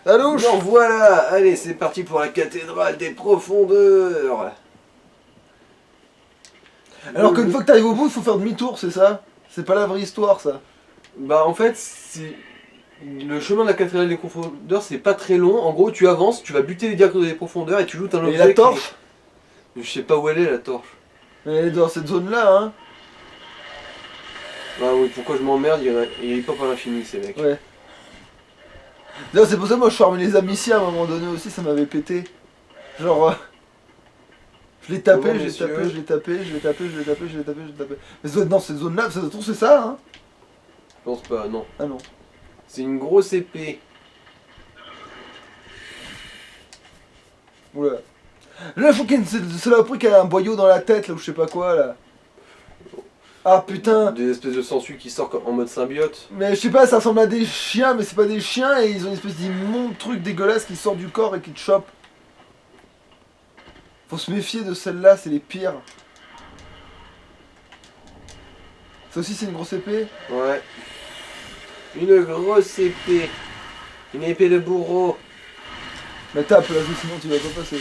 La louche. Non, voilà. Allez, c'est parti pour la cathédrale des profondeurs. Alors qu'une fois que t'arrives au bout, il faut faire demi-tour, c'est ça? C'est pas la vraie histoire, ça. Bah en fait, c'est... Le chemin de la cathédrale des profondeurs, c'est pas très long. En gros, tu avances, tu vas buter les diacres des profondeurs et tu lootes un objet. Et la torche? Je sais pas où elle est, la torche. Elle est dans cette zone-là, hein. Ah oui, pourquoi je m'emmerde, il pop à l'infini, ces mecs. Ouais. D'ailleurs, c'est pour ça que moi je farmais les amiciens à un moment donné aussi, ça m'avait pété. Genre... je l'ai tapé, Comment, je l'ai messieurs tapé, je l'ai tapé, je l'ai tapé, je l'ai tapé, je l'ai tapé, je l'ai tapé. Mais dans cette zone-là, ça se trouve c'est ça, hein. Je pense pas, non. Ah non. C'est une grosse épée. Oula. Là, il faut qu'il y ait une saloperie qui a un boyau dans la tête, là, ou je sais pas quoi, là. Ah putain. Des espèces de sangsues qui sortent en mode symbiote. Mais je sais pas, ça ressemble à des chiens, mais c'est pas des chiens, et ils ont une espèce d'immonde truc dégueulasse qui sort du corps et qui te chope. Faut se méfier de celle-là, c'est les pires. Ça aussi, c'est une grosse épée. Ouais. Une grosse épée. Une épée de bourreau. Mais tape là, sinon tu vas pas passer.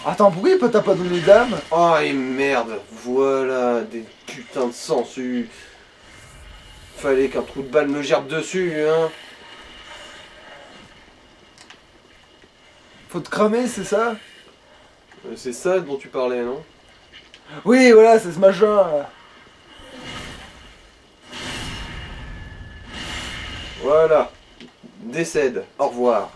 Attends, pourquoi t'as pas donné d'âme? Oh et merde. Voilà, des putains de sangsues. Fallait qu'un trou de balle me gerbe dessus, hein. Faut te cramer, c'est ça? C'est ça dont tu parlais, non? Oui, voilà, c'est ce machin là. Voilà. Décède. Au revoir.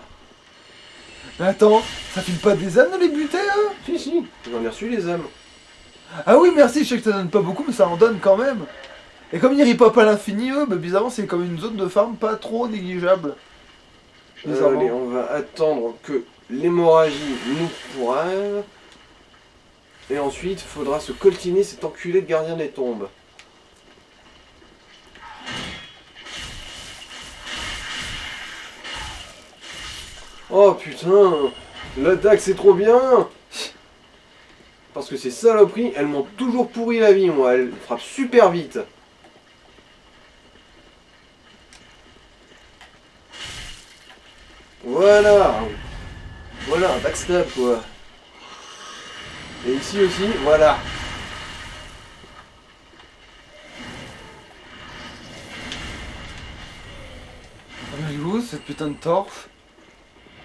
Mais attends, ça file pas des âmes de les buter, hein? Si, j'en ai reçu les âmes. Ah oui, merci, je sais que ça donne pas beaucoup, mais ça en donne quand même. Et comme ils ripopent à l'infini, eux, bah, bizarrement, c'est comme une zone de farm pas trop négligeable. Bizarrement. Allez, on va attendre que l'hémorragie nous pourrave. Et ensuite, faudra se coltiner cet enculé de gardien des tombes. Oh putain, l'attaque c'est trop bien. Parce que ces saloperies, elles m'ont toujours pourri la vie, moi. Elles frappent super vite. Voilà. Voilà, un backstab quoi. Et ici aussi, voilà. Elle est où cette putain de torche?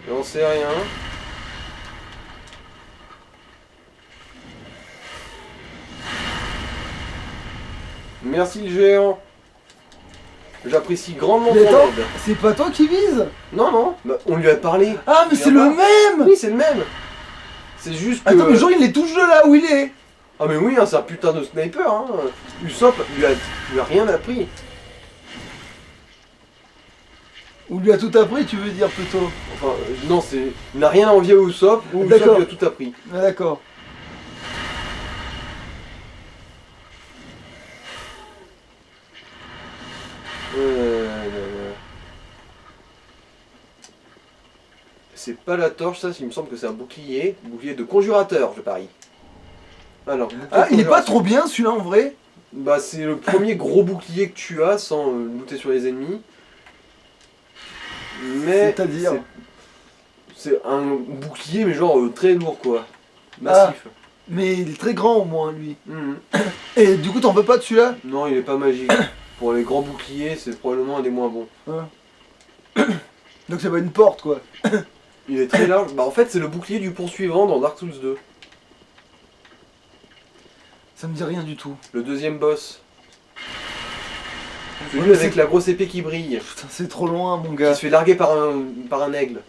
J'en sais rien. Merci le géant. J'apprécie grandement ton Mais attends, aide. c'est pas toi qui vise? Non, non, bah, on lui a parlé. Ah, mais Il c'est vient le pas. même! Oui, c'est le même. C'est juste que... Attends, mais genre il les touche de là où il est! Ah mais oui, hein, c'est un putain de sniper. Hein. Usopp lui a rien appris. Ou lui a tout appris, tu veux dire plutôt? Enfin, non, c'est... Il n'a rien à envier à Usopp, ou Usopp D'accord. lui a tout appris. Ah, d'accord. C'est pas la torche, ça, il me semble que c'est un bouclier. Bouclier de conjurateur, je parie. Alors, bouclier Ah, de il est pas conjuration. trop bien celui-là en vrai? Bah, c'est le premier gros bouclier que tu as sans looter sur les ennemis. Mais. C'est-à-dire? C'est un bouclier, mais genre très lourd, quoi. Massif. Mais il est très grand au moins lui. Mhm. Et du coup t'en veux pas de celui-là? Non, il est pas magique. Pour les grands boucliers, c'est probablement un des moins bons. Hein. Donc c'est pas une porte quoi. Il est très large. Bah, en fait, c'est le bouclier du poursuivant dans Dark Souls 2. Ça me dit rien du tout. Le deuxième boss. Ouais, Celui mais avec c'est- la grosse épée qui brille. Putain, c'est trop loin mon Qui gars. se fait larguer par un aigle.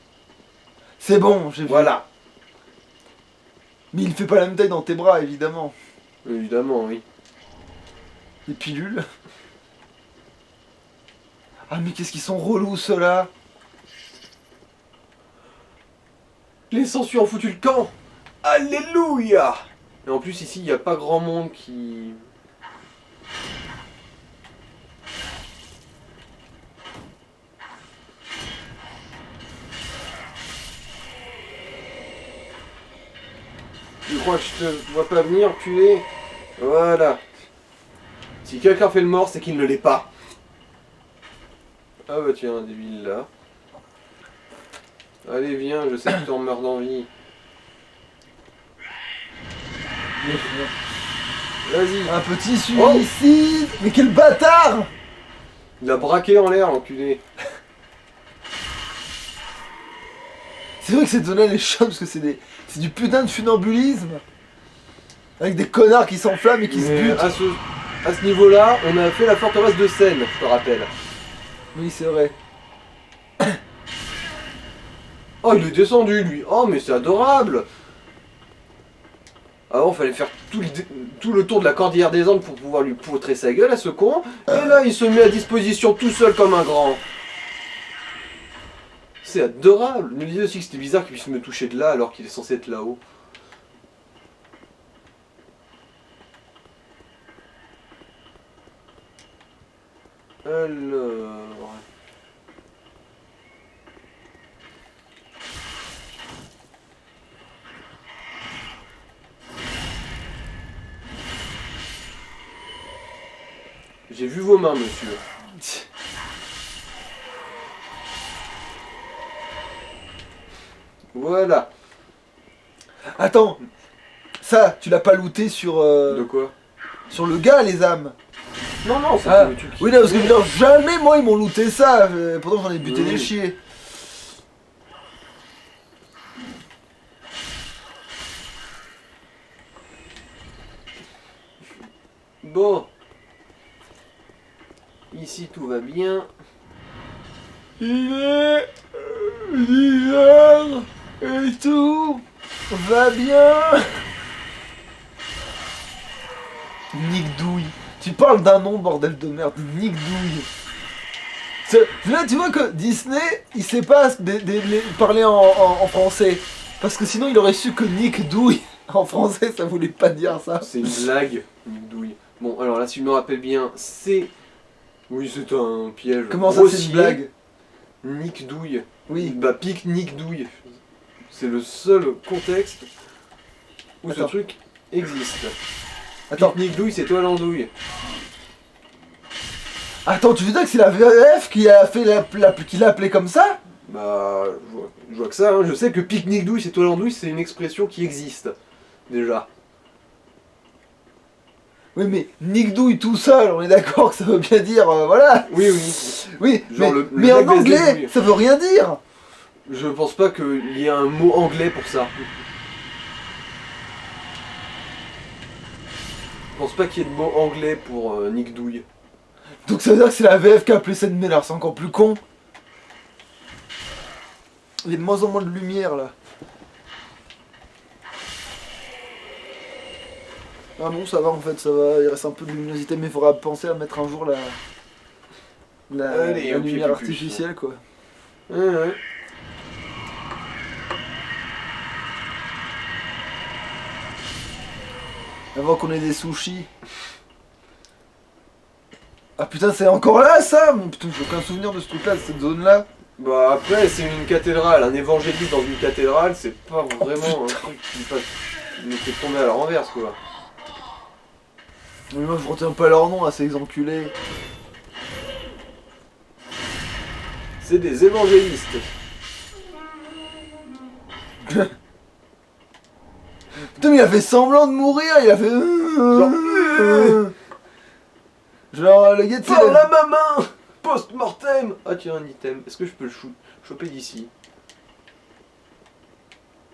C'est bon, j'ai vu. Voilà. Mais il fait pas la même taille dans tes bras évidemment. Évidemment, oui. Les pilules. Ah mais qu'est-ce qu'ils sont relous ceux-là. Les sangsues ont foutu le camp. Alléluia. Et en plus, ici, il n'y a pas grand monde qui... Je crois que je te vois pas venir, tu es... Voilà. Si quelqu'un fait le mort, c'est qu'il ne l'est pas. Ah bah tiens, des villes là. Allez viens, je sais que tu en meurs d'envie. Vas-y. Un petit suicide. Mais quel bâtard! Il a braqué en l'air, l'enculé. C'est vrai que cette zone-là, elle est chaude parce que c'est du putain de funambulisme. Avec des connards qui s'enflamment et qui se Mais butent. à ce niveau-là, on a fait la forteresse de Seine, je te rappelle. Oui, c'est vrai. Oh, il est descendu, lui. Oh, mais c'est adorable. Avant, fallait faire tout le tour de la cordillère des Andes pour pouvoir lui poutrer sa gueule à ce con. Et là, il se met à disposition tout seul comme un grand. C'est adorable. Il me disait aussi que c'était bizarre qu'il puisse me toucher de là alors qu'il est censé être là-haut. Alors... J'ai vu vos mains, monsieur. Voilà. Attends. Ça, tu l'as pas looté sur, De quoi? sur le gars, les âmes. Non, non, c'est Ah, le truc. oui, non, parce que je veux dire, jamais moi ils m'ont looté ça. Pourtant j'en ai buté Oui. des chiens. Bon. Ici, tout va bien. Il est 10h et tout va bien. Nick Douille. Tu parles d'un nom, bordel de merde. Nick Douille. Là, tu vois que Disney, il sait pas parler en français. Parce que sinon, il aurait su que Nick Douille, en français, ça voulait pas dire ça. C'est une blague, une douille. Bon, alors là, si je me rappelle bien, c'est... Oui, c'est un piège. Comment ça, c'est grossier. une blague? Nick Douille. Oui. Bah, pique-nique douille. C'est le seul contexte où Attends. ce truc existe. Attends, Pique-nique douille, c'est toi l'andouille. attends, tu veux dire que c'est la VF qui a fait qui l'a appelé comme ça? Bah, je vois que ça, hein. Je sais que pique-nique douille, c'est toi l'andouille, c'est une expression qui existe. Déjà. Oui, mais Nick Douille tout seul, on est d'accord que ça veut bien dire, voilà. Oui, oui. Oui, Genre mais, le mais en mec baise des anglais, douilles. ça veut rien dire. Je pense pas qu'il y ait un mot anglais pour ça. Je pense pas qu'il y ait de mot anglais pour Nick Douille. Donc ça veut dire que c'est la VF qui a appelé Seth Miller, c'est encore plus con. Il y a de moins en moins de lumière là. Ah non, ça va en fait, ça va, il reste un peu de luminosité, mais il faudra penser à mettre un jour Allez, la un pied lumière plus artificielle quoi. Ouais. Avant qu'on ait des sushis. Ah putain, c'est encore là ça? Mais putain, j'ai aucun souvenir de ce truc là, de cette zone là. Bah après, c'est une cathédrale. Un évangéliste dans une cathédrale, c'est pas vraiment un truc qui nous fait tomber à la renverse, quoi. Mais moi je retiens pas leur nom à ces enculés. C'est des évangélistes. Putain, mais il a fait semblant de mourir, il a fait. Genre, le gars, tu sais, Par là ma main Post-mortem. Ah tiens, un item. Est-ce que je peux le choper d'ici?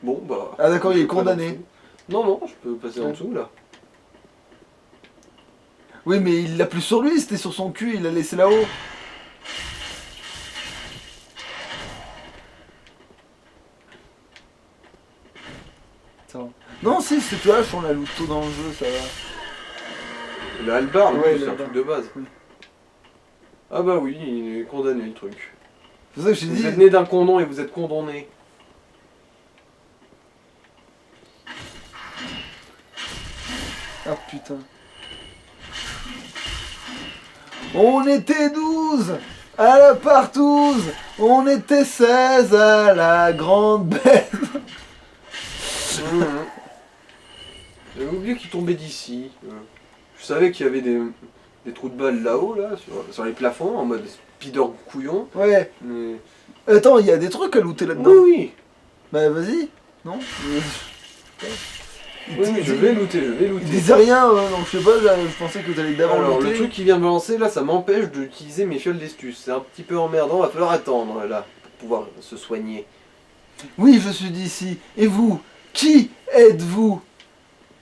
Bon, bah... Ah, d'accord, il est je peux condamné. aller en dessous. Non, non, je peux passer en Ouais. dessous, là. Oui, mais il l'a plus sur lui, c'était sur son cul, il l'a laissé là-haut. Ça va. Non, si, c'est toi, on l'a loot tôt dans le jeu, ça va. Le halbard, Ouais, c'est le un truc halbard. de base. Oui. Ah bah oui, il est condamné, le truc. C'est ça que j'ai Vous dit. êtes né d'un condom et vous êtes condamné. Ah putain. On était 12 à la partouze, on était 16 à la grande baise. J'avais oublié qu'il tombait d'ici. Je savais qu'il y avait des trous de balles là-haut, là, sur les plafonds, en mode speeder couillon. Ouais. Mais... Attends, il y a des trucs à looter là-dedans. Oui, oui. Bah vas-y, non Oui, je vais looter, Il disait rien, donc je sais pas, je pensais que t'allais d'abord Alors, looter. le truc qui vient de me lancer, là, ça m'empêche d'utiliser mes fioles d'estus. C'est un petit peu emmerdant, va falloir attendre, là, pour pouvoir se soigner. Oui, je suis d'ici. Et vous? Qui êtes-vous?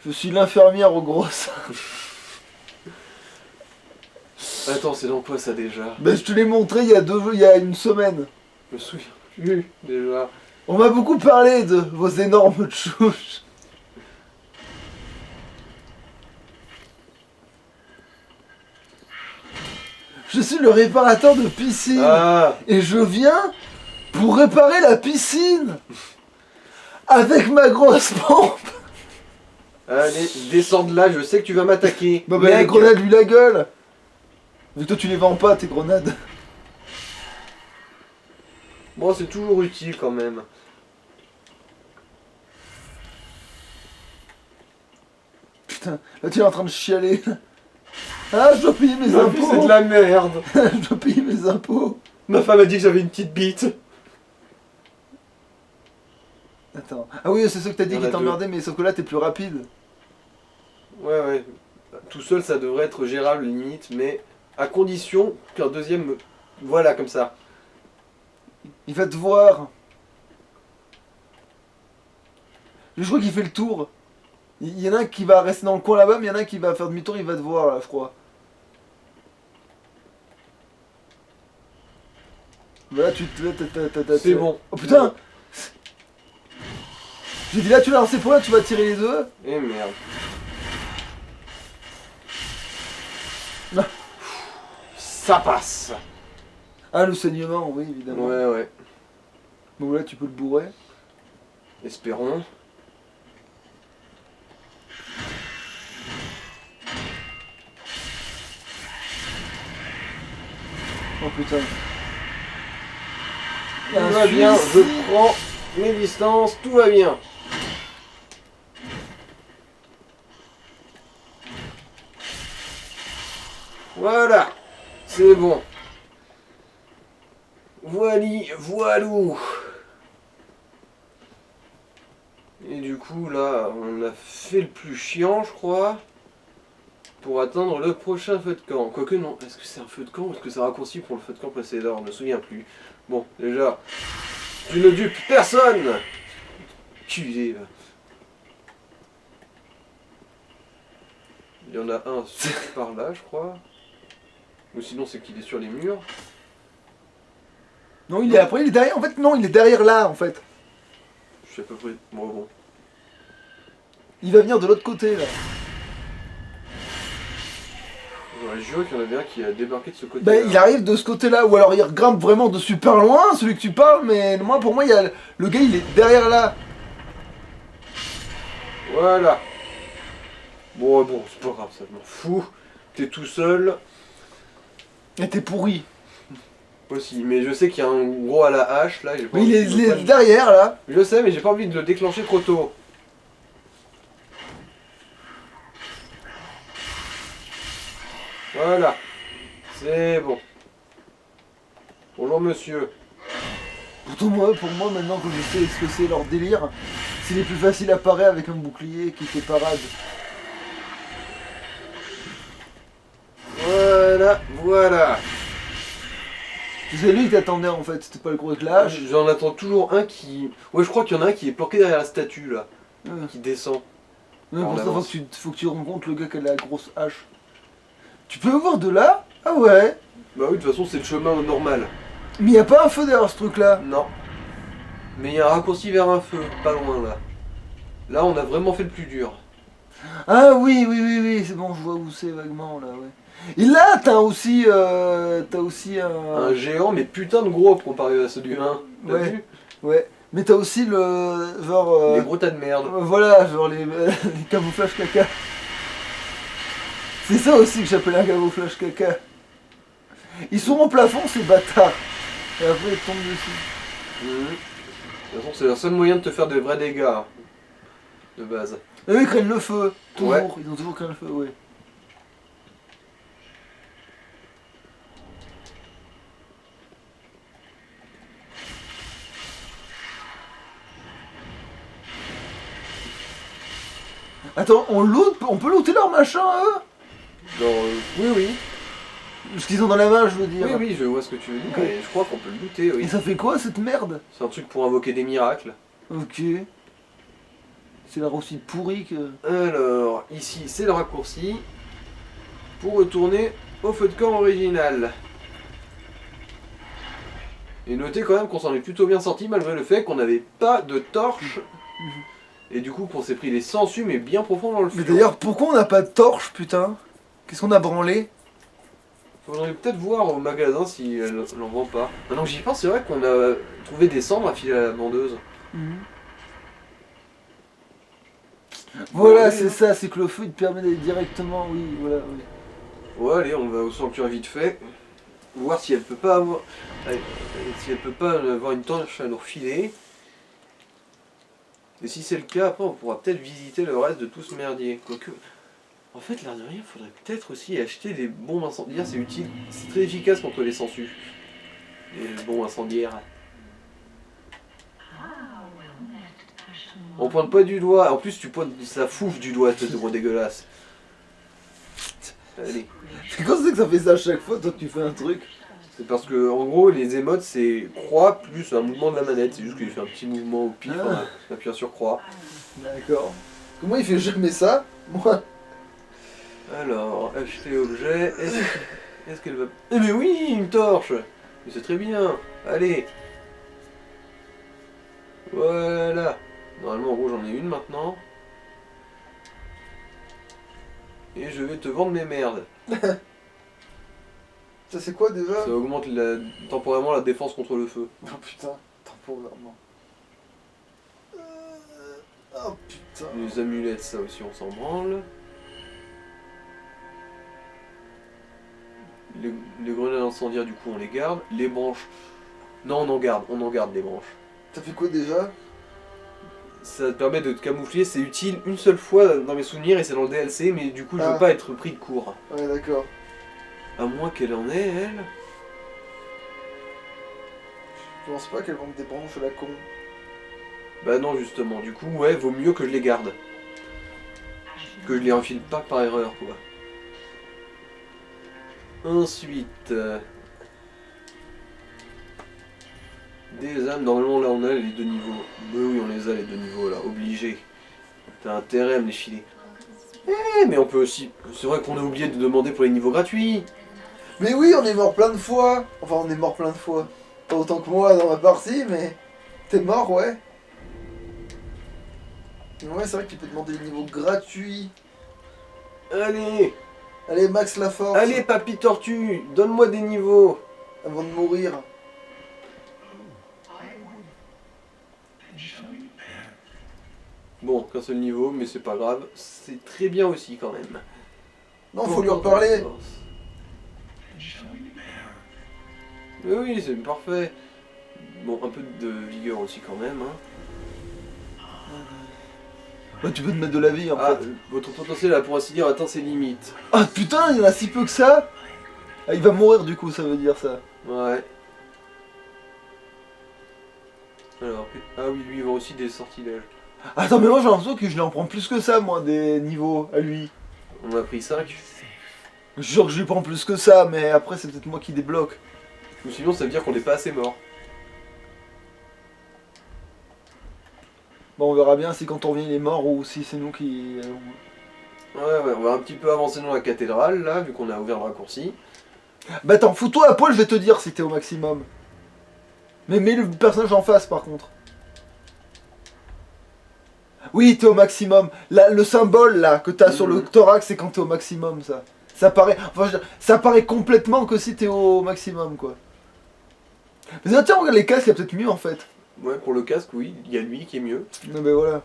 Je suis l'infirmière au gros seins. Attends, c'est dans quoi ça déjà? Bah je te l'ai montré il y a une semaine. Je me souviens plus, déjà. On m'a beaucoup parlé de vos énormes tchouches. Je suis le réparateur de piscine. Ah, Et je viens pour réparer la piscine. Avec ma grosse pompe. allez, descends de là, je sais que tu vas m'attaquer. Bah les Mec. grenades lui la gueule. Vu que toi tu les vends pas tes grenades. Bon, c'est toujours utile quand même. Putain, là tu es en train de chialer. Ah, je dois payer mes Ma vie, impôts. c'est de la merde. Je dois payer mes impôts. Ma femme a dit que j'avais une petite bite. Attends. Ah oui, c'est ce que t'as dit Il y en qui a t'emmerdait, mais sauf que là t'es plus rapide. Ouais, ouais. Tout seul, ça devrait être gérable limite, mais à condition qu'un deuxième me... Voilà, comme ça. Il va te voir. Je crois qu'il fait le tour. Il y en a un qui va rester dans le coin là-bas, mais il y en a un qui va faire demi-tour, il va te voir là, je crois. Voilà, tu te... C'est bon. Oh putain. J'ai dit là, tu l'as lancé pour là, tu vas tirer les deux. Eh merde. Ah. Ça passe. Ah, le saignement, oui, évidemment. Ouais, ouais. Bon, là, tu peux le bourrer. Espérons. Oh putain. Tout va bien, je prends mes distances, tout va bien. Voilà, c'est bon. Voili, voilou. Et du coup, là, on a fait le plus chiant, je crois, pour atteindre le prochain feu de camp. Quoique, non, est-ce que c'est un feu de camp ou est-ce que c'est raccourci pour le feu de camp précédent? Je ne me souviens plus. Bon, déjà, tu ne dupes personne. Culé, va. Il y en a un par là, je crois. Ou sinon, c'est qu'il est sur les murs. Non, il est après, il est derrière. En fait, non, il est derrière là, en fait. Je suis à peu près... Bon. Il va venir de l'autre côté là. J'aurais juré qu'il y en avait un qui a débarqué de ce côté. Bah, il arrive de ce côté-là, ou alors il grimpe vraiment de super loin, celui que tu parles, mais moi, pour moi, il y a le gars, il est derrière là. Voilà. Bon, c'est pas grave, ça je m'en fous. T'es tout seul Et t'es pourri. aussi, mais je sais qu'il y a un gros à la hache là. J'ai pas Mais il envie de est derrière là. Je sais, mais j'ai pas envie de le déclencher trop tôt. Voilà. C'est bon. Bonjour monsieur. Pourtant, pour moi, maintenant que je sais ce que c'est leur délire, c'est les plus faciles à parer avec un bouclier qui fait parade. Voilà. Tu sais, lui, il t'attendait en fait, c'était pas le gros clash. J'en attends toujours un qui... Ouais, je crois qu'il y en a un qui est planqué derrière la statue là. Ouais. Qui descend. Mais pour En ça, avance. faut que tu rencontres le gars qui a la grosse hache. Tu peux le voir de là? Ah ouais. Bah oui, de toute façon, c'est le chemin normal. Mais y a pas un feu derrière ce truc là. Non. Mais il y a un raccourci vers un feu, pas loin là. Là, on a vraiment fait le plus dur. Ah oui, c'est bon, je vois où c'est vaguement là, ouais. Et là, t'as aussi un... Un géant, mais putain de gros comparé à ceux du 1. T'as Ouais. vu? Ouais, mais t'as aussi le... genre... Les gros tas de merde. voilà, genre les camouflages caca. C'est ça aussi que j'appelle un camouflage caca. Ils sont en plafond, ces bâtards. Et après, ils tombent dessus. Mhm. De toute façon, c'est le seul moyen de te faire de vrais dégâts. Hein, de base. Et eux, ils craignent le feu. Toujours. Ouais. Ils ont toujours craint le feu, ouais. Attends, on peut looter leur machin à eux? Oui. Ce qu'ils ont dans la main, je veux dire. Oui, je vois ce que tu veux dire. Ok. Et je crois qu'on peut le looter, oui. Et ça fait quoi cette merde? C'est un truc pour invoquer des miracles. Ok. C'est l'air aussi pourri que... Alors, ici, c'est le raccourci pour retourner au feu de camp original. Et notez quand même qu'on s'en est plutôt bien sorti malgré le fait qu'on n'avait pas de torche. Et du coup qu'on s'est pris les sangsues mais bien profond dans le Mais feu. d'ailleurs, pourquoi on n'a pas de torche, putain? Qu'est-ce qu'on a branlé? Faudrait peut-être voir au magasin si elle n'en vend pas. Maintenant que j'y pense, c'est vrai qu'on a trouvé des cendres à filer à la vendeuse. Voilà, Ouais, c'est ça, c'est que le feu il te permet d'aller directement, oui, voilà, oui. Ouais, allez, on va au sanctuaire vite fait. Voir si elle peut pas avoir. Si elle peut pas avoir une torche à nous refiler. Et si c'est le cas, après on pourra peut-être visiter le reste de tout ce merdier. Quoique. En fait, l'air de rien, faudrait peut-être aussi acheter des bombes incendiaires, c'est utile. C'est très efficace contre les sangsues. Les bombes incendiaires. On pointe pas du doigt, en plus tu pointes ça fouffe du doigt, ce gros dégueulasse. Allez. Comment c'est que ça fait ça à chaque fois, toi que tu fais un truc? C'est parce que en gros les émotes c'est croix plus un mouvement de la manette, c'est juste qu'il fait un petit mouvement au pif en appuyant sur croix. D'accord. Comment il fait jamais ça? Moi. Alors, acheter objet, est-ce qu'elle va... Eh mais oui, une torche. Mais c'est très bien, allez. Voilà. Normalement en gros j'en ai une maintenant. Et je vais te vendre mes merdes. Ça c'est quoi déjà? Ça augmente temporairement la défense contre le feu. Oh putain, temporairement. Oh putain. Les amulettes, ça aussi on s'en branle. Les grenades incendiaires du coup on les garde. Les branches. Non on en garde des branches. Ça fait quoi déjà? Ça te permet de te camoufler, c'est utile une seule fois dans mes souvenirs et c'est dans le DLC, mais du coup je veux pas être pris de court. Ouais d'accord. À moins qu'elle en ait, elle. Je pense pas qu'elle vende des branches à la con. Bah non justement, du coup ouais, vaut mieux que je les garde. Que je les enfile pas par erreur quoi. Ensuite... des âmes, normalement là on a les 2 niveaux. Bah oui on les a les 2 niveaux là, obligé. T'as intérêt à me les filer. Mais on peut aussi... C'est vrai qu'on a oublié de demander pour les niveaux gratuits. Mais oui, on est mort plein de fois. Enfin, on est mort plein de fois. Pas autant que moi dans ma partie, mais... T'es mort, ouais. Ouais, c'est vrai que tu peux demander les niveaux gratuits. Allez. Allez, max la force. Allez papy tortue, donne-moi des niveaux. Avant de mourir. Bon, qu'un seul niveau, mais c'est pas grave. C'est très bien aussi quand même. Non, faut lui reparler. Mais oui, c'est parfait. Bon, un peu de vigueur aussi quand même. Hein. Ouais, tu peux te mettre de la vie en fait. Votre potentiel a pour ainsi dire atteint ses limites. Ah putain, il y en a si peu que ça. Ah, il va mourir du coup, ça veut dire ça. Ouais. Alors, ah oui, lui il vend aussi des sortilèges. Attends, mais moi j'ai l'impression que je lui en prends plus que ça, moi, des niveaux à lui. On a pris 5. Je suis sûr que je lui prends plus que ça, mais après c'est peut-être moi qui débloque. Ou sinon ça veut dire qu'on n'est pas assez mort. Bon, on verra bien si quand on revient il est mort ou si c'est nous qui... Ouais, on va un petit peu avancer dans la cathédrale là, vu qu'on a ouvert le raccourci. Bah attends, fous-toi à poil, je vais te dire si t'es au maximum. Mais mets le personnage en face par contre. Oui, t'es au maximum. Là, le symbole là que t'as sur le thorax, c'est quand t'es au maximum ça. Ça paraît, enfin, je veux dire, ça paraît complètement que si t'es au maximum quoi. Mais tiens, regarde les casques, il y a peut-être mieux en fait. Ouais, pour le casque, oui, il y a lui qui est mieux. Non mais voilà.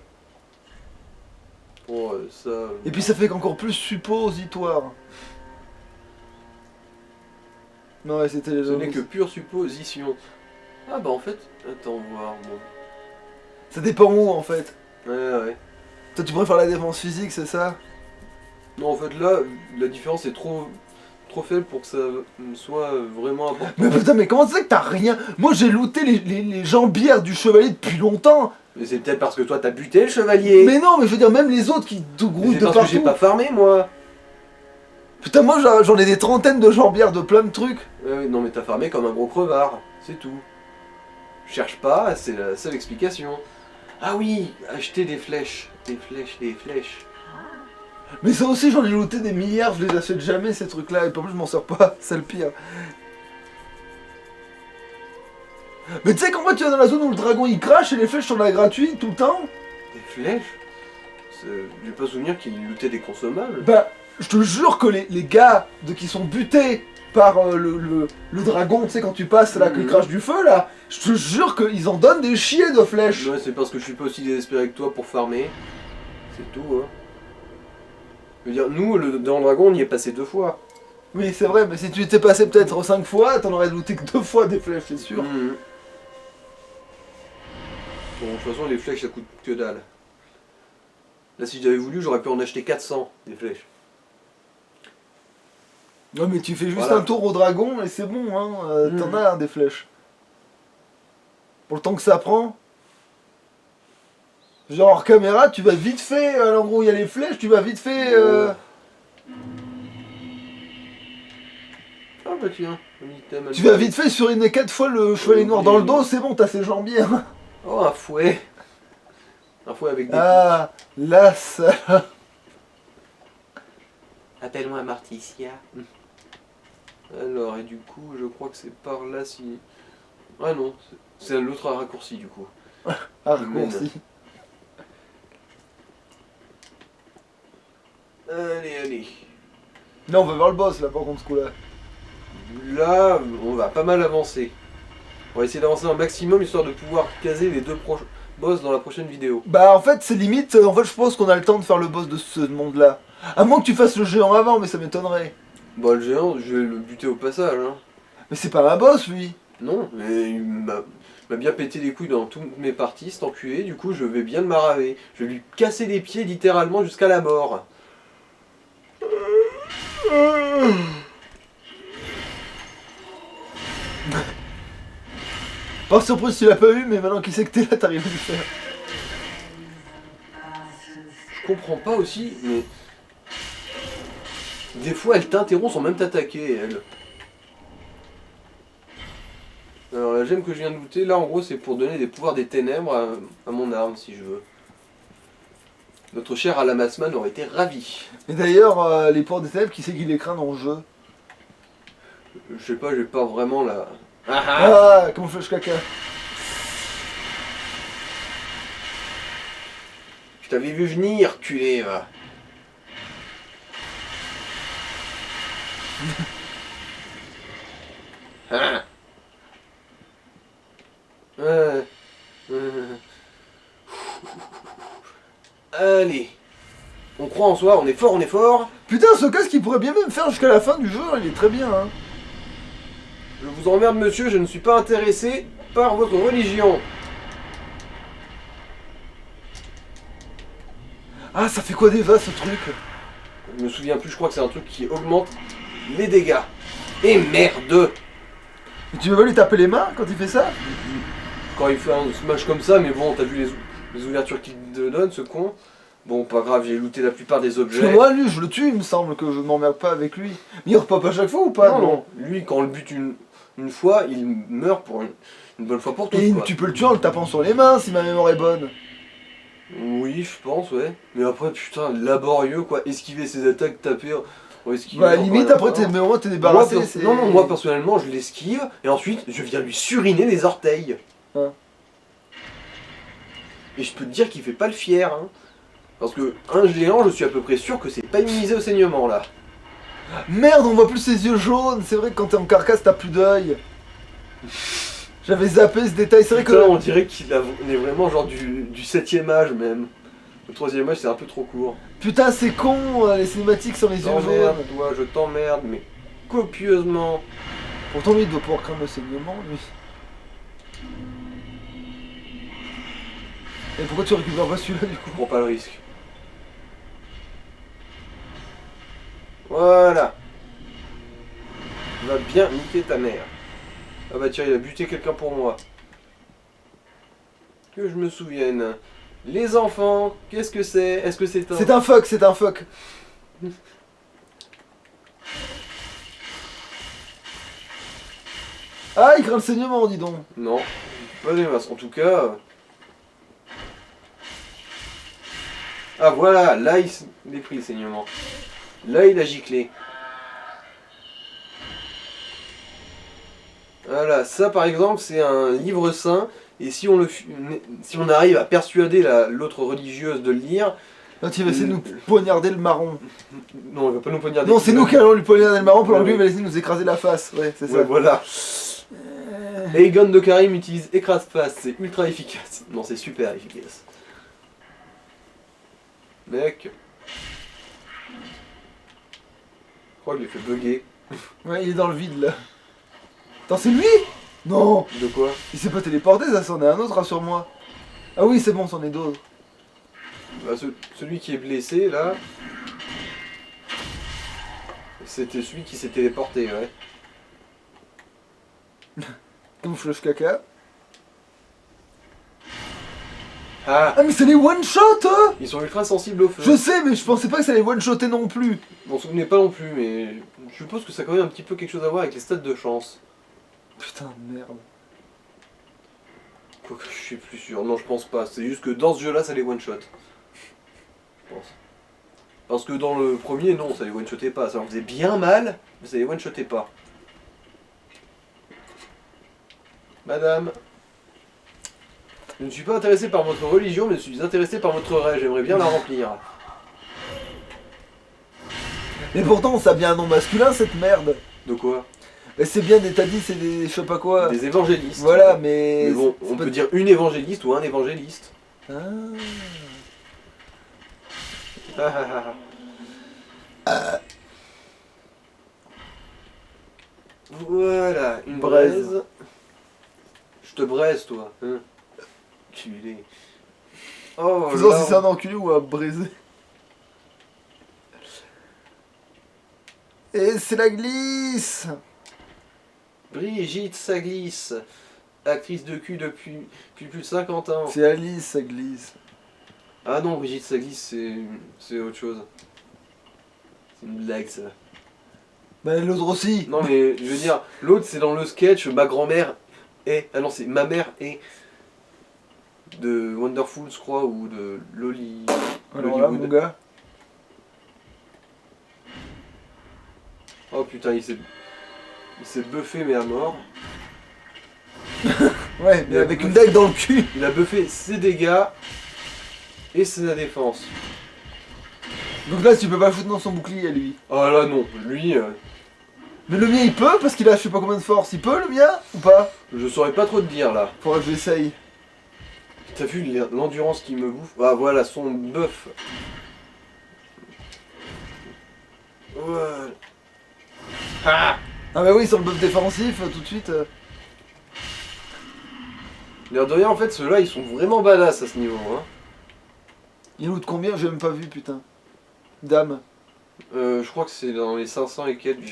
Pour ça... Et puis ça fait qu'encore plus suppositoire. Non ouais, c'était les Ce n'est que pure supposition. Ah bah en fait... Attends, voir, bon... Ça dépend où en fait. Ouais. Toi tu préfères la défense physique, c'est ça? Non, en fait là, la différence est trop trop faible pour que ça soit vraiment important. Mais putain, mais comment c'est que t'as rien? Moi j'ai looté les jambières du chevalier depuis longtemps. Mais c'est peut-être parce que toi t'as buté le chevalier. Mais non, mais je veux dire, même les autres qui te Mais grouillent c'est de parce que j'ai partout. pas farmé moi. Putain, moi j'en ai des trentaines de jambières de plein de trucs. Non mais t'as farmé comme un gros crevard, c'est tout. Cherche pas, c'est la seule explication. Ah oui, acheter des flèches. Des flèches, des flèches. Mais ça aussi, j'en ai looté des milliards, je les achète jamais ces trucs-là, et pour plus je m'en sers pas, c'est le pire. Mais tu sais, quand moi tu vas dans la zone où le dragon il crache et les flèches sont là gratuites tout le temps? Des flèches? J'ai pas souvenir qu'il lootait des consommables. Bah, je te jure que les gars qui sont butés par le dragon, tu sais, quand tu passes là, qu'il crache du feu là, je te jure qu'ils en donnent des chiers de flèches. Ouais, c'est parce que je suis pas aussi désespéré que toi pour farmer. C'est tout, hein. Je veux dire, nous, dans le dragon, on y est passé 2 fois. Oui, c'est vrai, mais si tu étais passé peut-être 5 fois, t'en aurais looté que 2 fois des flèches, c'est sûr. Bon, de toute façon, les flèches ça coûte que dalle. Là, si j'avais voulu, j'aurais pu en acheter 400 des flèches. Non, mais tu fais juste Voilà. un tour au dragon et c'est bon, hein, t'en as des flèches. Pour le temps que ça prend. Genre hors caméra, tu vas vite fait à l'endroit où il y a les flèches, tu vas vite fait. Ah bah tiens, un item. Tu vas vite fait sur une 4 fois le chevalier noir dans le dos, c'est bon, t'as ses jambières. Oh, un fouet. Un fouet avec des Ah, là ça. pics. Appelle-moi Marticia. Alors, et du coup, je crois que c'est par là si... Ah non, c'est l'autre raccourci du coup. Ah, raccourci. Allez, allez. Là, on va voir le boss là par contre ce coup-là. Là, on va pas mal avancer. On va essayer d'avancer un maximum histoire de pouvoir caser les 2 boss dans la prochaine vidéo. Bah en fait c'est limite, en fait je pense qu'on a le temps de faire le boss de ce monde là. À moins que tu fasses le géant avant, mais ça m'étonnerait. Bah le géant, je vais le buter au passage. Hein. Mais c'est pas un boss lui. Non, mais il m'a bien pété les couilles dans toutes mes parties, cet enculé. Du coup, je vais bien le maraver. Je vais lui casser les pieds littéralement jusqu'à la mort. Par surprise tu l'as pas eu, mais maintenant qu'il sait que t'es là, t'arrives à le faire. Je comprends pas aussi, mais... Des fois, elle t'interrompt sans même t'attaquer, elle. Alors la gemme que je viens de looter, là en gros c'est pour donner des pouvoirs des ténèbres à mon arme si je veux. Notre cher Alamasman aurait été ravi. Et d'ailleurs, les ports des ténèbres, qui c'est qui les craint dans le jeu? Je sais pas, j'ai pas vraiment la... Ah, comment flash caca. Je t'avais vu venir, culé, va. Ah. Allez. On croit en soi, on est fort, on est fort. Putain, ce casque il pourrait bien même faire jusqu'à la fin du jeu, il est très bien hein. Je vous emmerde monsieur, je ne suis pas intéressé par votre religion. Ah, ça fait quoi d'Eva ce truc? Je me souviens plus, je crois que c'est un truc qui augmente les dégâts. Et merde! Et tu veux pas lui taper les mains quand il fait ça? Quand il fait un smash comme ça, mais bon, t'as vu les ouvertures qu'il te donne, ce con. Bon, pas grave, j'ai looté la plupart des Parce que objets. moi, lui, je le tue, il me semble que je m'emmerde pas avec lui. Mais il repop à chaque fois ou pas? Non, non, lui, quand on le bute une fois, il meurt pour une bonne fois pour toutes. Et Quoi. tu peux le tuer en le tapant sur les mains si ma mémoire est bonne. Oui, je pense, ouais. Mais après, putain, laborieux, quoi. Esquiver ses attaques, taper... esquiver, Bah, encore limite, rien après, faire. t'es Moi, débarrassé. c'est- non, non, moi personnellement, je l'esquive et ensuite je viens lui suriner les orteils. Hein. Et je peux te dire qu'il fait pas le fier. Hein. Parce que un géant, je suis à peu près sûr que c'est pas immunisé au saignement là. Merde, on voit plus ses yeux jaunes. C'est vrai que quand t'es en carcasse, t'as plus d'œil. J'avais zappé ce détail. C'est vrai Putain, que. on dirait on est vraiment genre du 7ème âge même. Le 3ème âge c'est un peu trop court. Putain, c'est con, les cinématiques sans les yeux T'emmerde, jaunes. toi, je t'emmerde, mais copieusement. Pourtant, lui, il doit pouvoir craindre le saignement, lui. Et pourquoi tu récupères pas celui-là du coup? Je prends pas le risque. Voilà. bien niquer ta mère. Ah bah tiens, il a buté quelqu'un pour moi. Que je me souvienne. Les enfants, qu'est-ce que c'est? Est-ce que c'est un... C'est un fuck, c'est un fuck. Ah, il craint le saignement, dis donc. Non, pas des masses. En tout cas... Ah voilà, là il est pris le saignement. Là il a giclé. Voilà, ça par exemple c'est un livre saint. Et si on arrive à persuader l'autre religieuse de le lire... Quand il va essayer de nous poignarder le marron. Non, il va pas nous poignarder. Non, c'est nous qui allons lui poignarder le marron, pour Ouais, lui il oui. va essayer de nous écraser la face. Ouais, c'est ça. Ouais, voilà. Aegon de Karim utilise écrase-face, c'est ultra efficace. Non, c'est super efficace. Mec. Je crois que je l'ai fait bugger. Ouais, il est dans le vide là. Attends, c'est lui? Non, De quoi? il s'est pas téléporté, ça, c'en est un autre, rassure-moi. Ah oui, c'est bon, c'en est d'autres. Bah, celui qui est blessé là. C'était celui qui s'est téléporté, ouais. Camouflage caca. Ah! Ah, mais c'est les one-shot, hein! Ils sont ultra sensibles au feu. Je sais, mais je pensais pas que ça allait one-shotter non plus. Je m'en souvenais pas non plus, mais je suppose que ça a quand même un petit peu quelque chose à voir avec les stats de chance. Putain, merde. Quoique je suis plus sûr. Non, je pense pas. C'est juste que dans ce jeu-là, ça les one-shot. Je pense. Parce que dans le premier, non, ça les one-shotait pas. Ça leur faisait bien mal, mais ça les one-shotait pas. Madame, je ne suis pas intéressé par votre religion, mais je suis intéressé par votre rêve. J'aimerais bien la remplir. Mais pourtant, ça a bien un nom masculin, cette merde. De quoi? Mais c'est bien, t'as dit, c'est des. Je sais pas quoi. Des évangélistes. Voilà, mais. Mais bon, c'est on pas- peut dire une évangéliste ou un évangéliste. Ah. Ah, ah, ah. Voilà, une Braise. braise. Je te braise, toi. Hein. Culé. Oh Faisons là. si c'est un enculé ou un braisé. Et c'est la glisse. Brigitte Saglis, actrice de cul depuis plus de 50 ans. C'est Alice, ça glisse. Ah non, Brigitte Saglis, c'est autre chose. C'est une blague, ça. Bah l'autre aussi. Non, mais je veux dire, l'autre, c'est dans le sketch Ma grand-mère est. Ah non, c'est Ma mère est. De Wonderful, je crois, ou de Loli. Alors là, Lollywood. mon gars. Oh putain, il s'est buffé, mais à mort. Ouais, mais Il a avec bouffé. une dague dans le cul. Il a buffé ses dégâts et sa défense. Donc là, tu peux pas foutre dans son bouclier, lui. Oh là non, lui, Mais le mien, il peut, parce qu'il a je sais pas combien de force. Il peut, le mien, ou pas? je saurais pas trop te dire là. Faudra que j'essaye. T'as vu l'endurance qui me bouffe? Ah voilà, son buff. Voilà. Ah, Ah bah oui, sur le buff défensif, tout de suite. l'air de rien, en fait, ceux-là, ils sont vraiment badass à ce niveau. Hein. Il loot combien? J'ai même pas vu, putain. Dame. Je crois que c'est dans les 500 et quelques.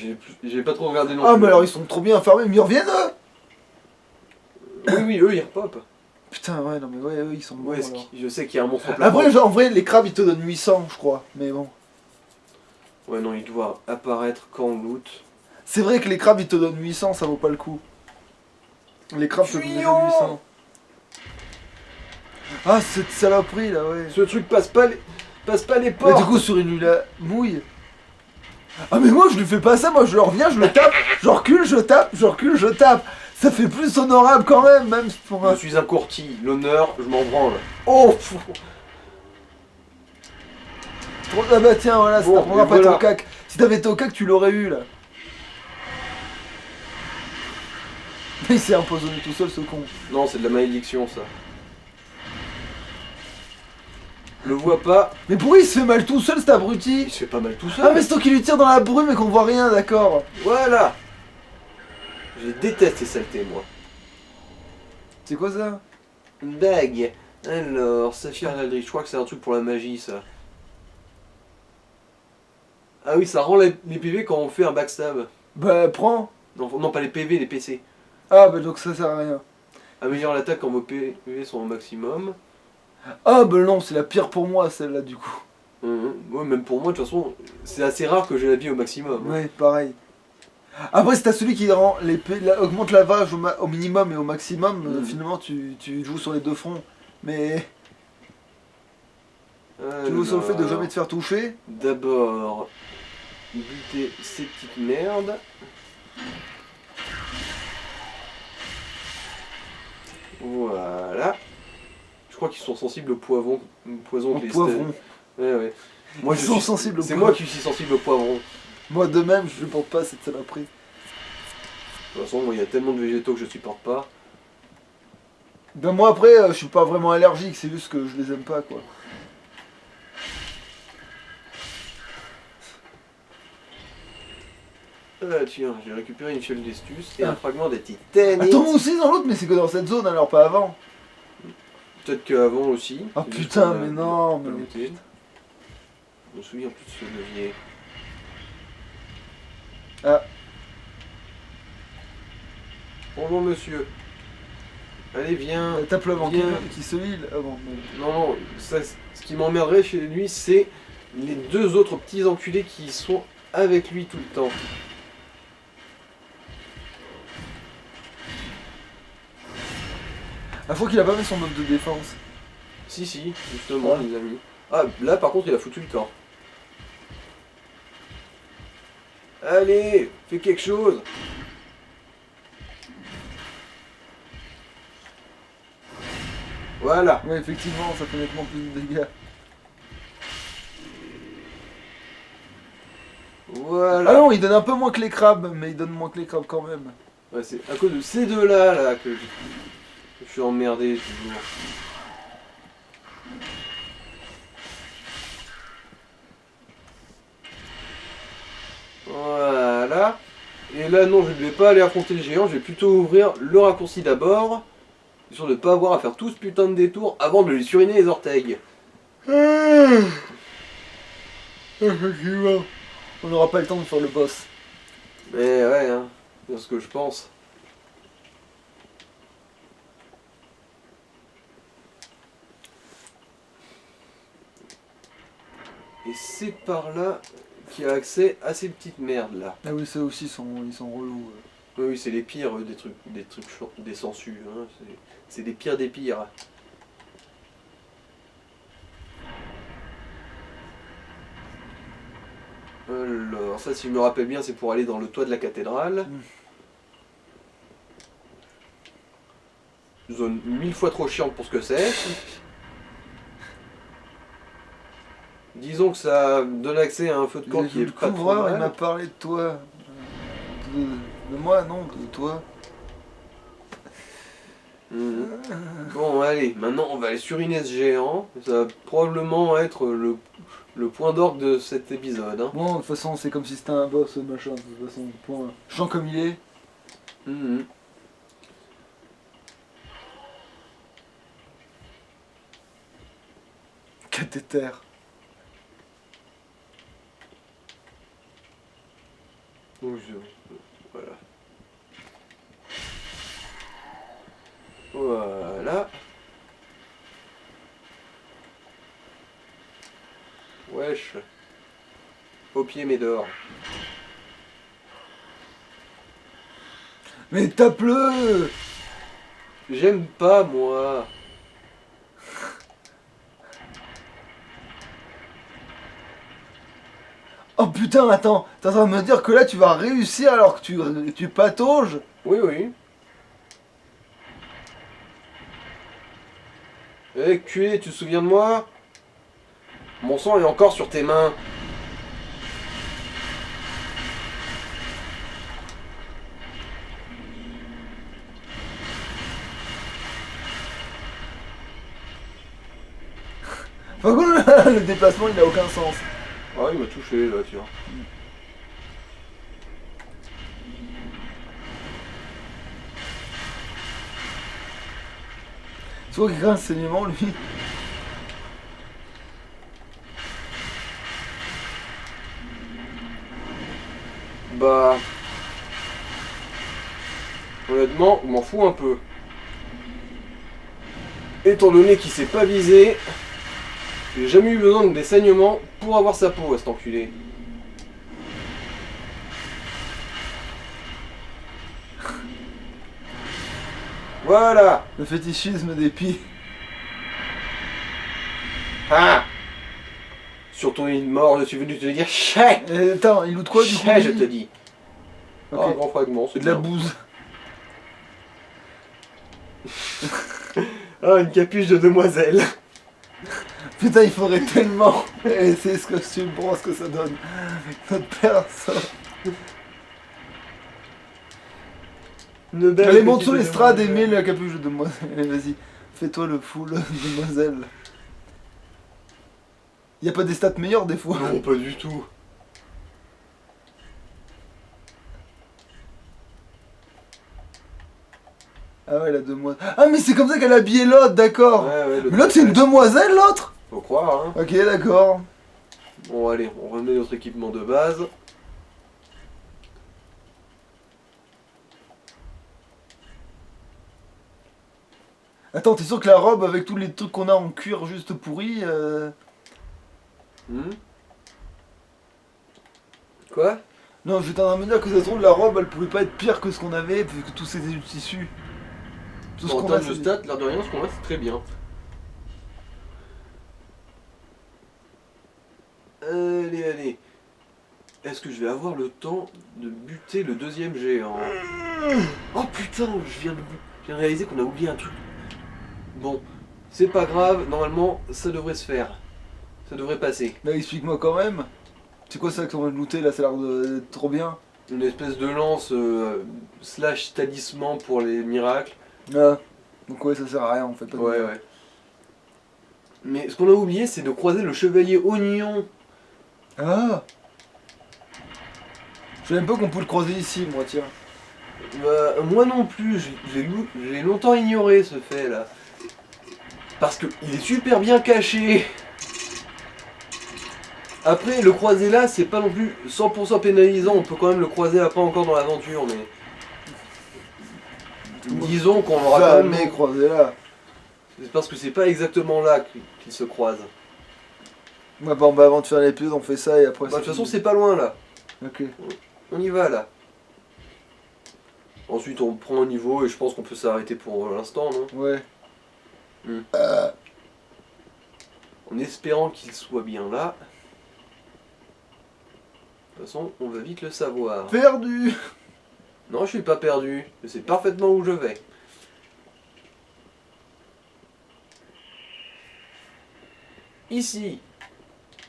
J'ai pas trop regardé non Ah, plus. mais alors ils sont trop bien fermés, mais ils reviennent, eux. Oui, oui, eux, ils repopent. Putain, ouais, non, mais ouais, eux, ils sont bons. Ouais, alors. je sais qu'il y a un monstre en plafond. Après, genre, en vrai, les crabes, ils te donnent 800, je crois. Mais bon. Ouais, non, il doit apparaître quand on loot. C'est vrai que les crabes, ils te donnent 800, ça vaut pas le coup. Les crabes te donnent déjà Fuyons 800. Ah, cette saloperie, là, ouais. Ce truc passe pas les Mais portes. du coup, sur une nuit mouille. Ah, mais moi, je lui fais pas ça, moi, je le reviens, je le tape, je recule, je tape, je recule, je tape. Ça fait plus honorable quand même pour Je un... suis un courtier. L'honneur, je m'en branle. Oh pff. Ah bah tiens, voilà, ça Bon, t'apprendra et pas voilà. ton cac. Si t'avais ton cac, tu l'aurais eu, là. Il s'est empoisonné tout seul, ce con. Non, c'est de la malédiction, ça. Le vois pas. Mais pourquoi il se fait mal tout seul, cet abruti? Il se fait pas mal tout seul. Ah, mais c'est toi qui lui tire dans la brume et qu'on voit rien, d'accord. Voilà. Je déteste ces saletés, moi. C'est quoi ça? Une bague. Alors, Saphir Aldrich, je crois que c'est un truc pour la magie, ça. Ah oui, ça rend les PV quand on fait un backstab. Bah, prends. Non, non, pas les PV, les PC. Ah bah donc ça sert à rien. Améliore l'attaque quand vos PV sont au maximum. Ah bah non, c'est la pire pour moi celle-là du coup. Ouais, même pour moi, de toute façon, c'est assez rare que j'ai la vie au maximum. Ouais, pareil. Après, si t'as celui qui rend augmente la varage au minimum et au maximum, finalement tu joues sur les deux fronts. Mais tu joues sur le fait de jamais te faire toucher. D'abord, buter ces petites merdes. Voilà. Je crois qu'ils sont sensibles au poison. Au poivron. Ouais, ouais. Moi, Ils sont sensibles au C'est poivron. moi qui suis sensible au poivron. Moi de même, je supporte pas cette saloperie. De toute façon, il y a tellement de végétaux que je supporte pas. Ben moi après, je suis pas vraiment allergique, c'est juste que je les aime pas quoi. Ah tiens, j'ai récupéré une fiole d'estus et un fragment de titanite. Attends, moi aussi dans l'autre, mais c'est que dans cette zone alors, pas avant. Peut-être qu'avant aussi. Ah C'est juste putain, qu'on a- mais non, pas mais... looté. Je me souviens plus de ce levier. Ah, Bonjour monsieur. Allez, viens. tape le vent Viens. qui se heal. Ah bon, mais... Non, non, ce qui m'emmerderait chez lui, c'est les deux autres petits enculés qui sont avec lui tout le temps. Ah, faut qu'il a pas mis son buff de défense. Si, si, justement, Ouais. il l'a mis. Ah, là par contre, il a foutu le camp. Allez, fais quelque chose. Voilà. Ouais, effectivement, ça fait nettement plus de dégâts. Voilà. Ah non, il donne un peu moins que les crabes, mais il donne moins que les crabes quand même. Ouais, c'est à cause de ces deux-là là, que je suis emmerdé toujours. Voilà. Et là, non, je ne vais pas aller affronter le géant, je vais plutôt ouvrir le raccourci d'abord. Sur ne pas avoir à faire tout ce putain de détour avant de lui suriner les orteils. Effectivement. On n'aura pas le temps de faire le boss. Mais ouais, hein, c'est ce que je pense. Et c'est par là qu'il a accès à ces petites merdes là. Ah oui, ça aussi, ils sont relous. Oui, oui, c'est les pires des trucs des sangsues. Hein. C'est les pires des pires. Alors, ça, si je me rappelle bien, c'est pour aller dans le toit de la cathédrale. Zone 1000 fois trop chiante pour ce que c'est. Disons que ça donne accès à un feu de camp qui est Le pas trop couvreur, il m'a mal. parlé de toi. De moi, non, de toi. Mhm. Bon, allez, maintenant on va aller suriner ce géant. Ça va probablement être le point d'orgue de cet épisode. Hein. Bon, de toute façon, c'est comme si c'était un boss, machin, de toute façon. Point. Chiant comme il est. Mhm. Cathéter. Donc, voilà. Voilà. Wesh. Au pied Médor. Mais tape-le! J'aime pas moi. Oh putain, attends, t'es en train de me dire que là tu vas réussir alors que tu patauges? Oui, oui. Eh, culé, tu te souviens de moi? Mon sang est encore sur tes mains. Par contre, le déplacement il a aucun sens. Ah, il m'a touché là, tu vois. Tu vois qu'il grince saignement lui. Bah. Honnêtement, je m'en fous un peu. Étant donné qu'il s'est pas visé, j'ai jamais eu besoin de des saignements pour avoir sa peau à cet enculé. Voilà. Le fétichisme des pieds. Ah. Sur ton lit de mort, je suis venu te dire chais. Attends, il loot quoi du coup Chais, lui je te dis. Ok. Oh, un grand fragment, c'est De la bien. bouse. Ah, une capuche de demoiselle. Putain, il faudrait tellement essayer ce costume pour voir ce que ça donne. Notre perso. Une belle Allez, monte petite sur l'estrade et demoiselle. mets la capuche de demoiselle. Allez, vas-y. Fais-toi le full demoiselle. Y a pas des stats meilleurs des fois? Non, pas du tout. Ah ouais, la demoiselle. Ah, mais c'est comme ça qu'elle a habillé l'autre, d'accord. Ouais, Mais l'autre, c'est une demoiselle, l'autre? Faut croire, hein. Ok, d'accord. Bon, allez, on remet notre équipement de base. Attends, t'es sûr que la robe avec tous les trucs qu'on a en cuir juste pourris Hmm. Quoi? Non, j'étais en train de me dire que ça se trouve, la robe elle pouvait pas être pire que ce qu'on avait, vu que tout c'était du tissu. Tout ce En qu'on a, termes de c'est. stats, l'air de rien, ce qu'on a, c'est très bien. Allez, allez. Est-ce que je vais avoir le temps de buter le deuxième géant? Oh putain, je viens de réaliser qu'on a oublié un truc. Bon, c'est pas grave, normalement, ça devrait se faire. Ça devrait passer. Bah, explique-moi quand même. C'est quoi ça qu'on va looter là? Ça a l'air d'être trop bien. Une espèce de lance slash talisman pour les miracles. Ah. Donc, ouais, ça sert à rien, on fait pas de. Ouais, ouais. Mais ce qu'on a oublié, c'est de croiser le chevalier oignon. Ah. Je savais même pas qu'on pouvait le croiser ici, moi, tiens. Moi non plus, j'ai longtemps ignoré ce fait là. Parce qu'il est super bien caché. Après, le croiser là, c'est pas non plus 100% pénalisant, on peut quand même le croiser après encore dans l'aventure, mais... Disons qu'on aura quand Jamais même... croisé là. C'est parce que c'est pas exactement là qu'ils se croisent. Ouais, bon, bah, avant de faire l'épisode, on fait ça et après. Bah, de toute façon, c'est pas loin là. Ok. On y va là. Ensuite, on prend un niveau et je pense qu'on peut s'arrêter pour l'instant, non? Ouais. En espérant qu'il soit bien là. De toute façon, on va vite le savoir. Perdu. Non, je suis pas perdu. Je sais parfaitement où je vais. Ici.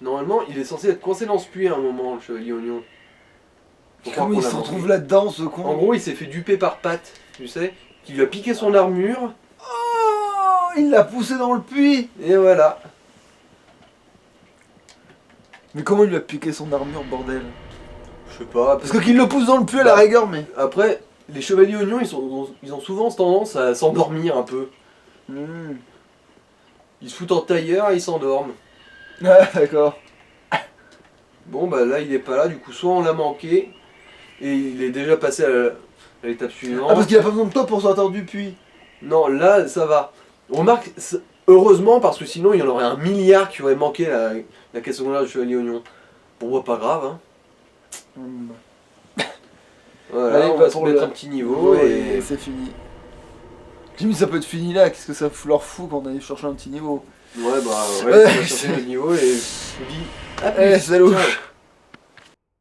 Normalement, il est censé être coincé dans ce puits à un moment, le chevalier oignon. Faut croire Comment qu'on il l'a se manqué. retrouve là-dedans, ce con? En gros, il s'est fait duper par Pat, tu sais, qui lui a piqué son armure, Oh, il l'a poussé dans le puits. et voilà. Mais comment il lui a piqué son armure, bordel? Je sais pas. Parce que qu'il le pousse dans le puits à la rigueur, mais. Après, les chevaliers oignons, ils ont souvent tendance à s'endormir un peu. Hmm. Ils se foutent en tailleur et ils s'endorment. Ah, d'accord. Bon, bah là, il est pas là, du coup, soit on l'a manqué, et il est déjà passé à l'étape suivante. Ah, parce qu'il a pas besoin de toi pour sortir du puits. Non, là, ça va. On remarque, heureusement, parce que sinon, il y en aurait un milliard qui aurait manqué la quête secondaire du chevalier oignon. Bon, bah, pas grave, hein. Hmm. Voilà, Allez, on bah, va se pour mettre le- un petit niveau et... c'est fini. Limite, ça peut être fini là. Qu'est-ce que ça leur fout quand on aille chercher un petit niveau? Ouais, bah, ouais, Ouais, on va chercher notre niveau et je vous dis à plus. Eh, salut. Ciao.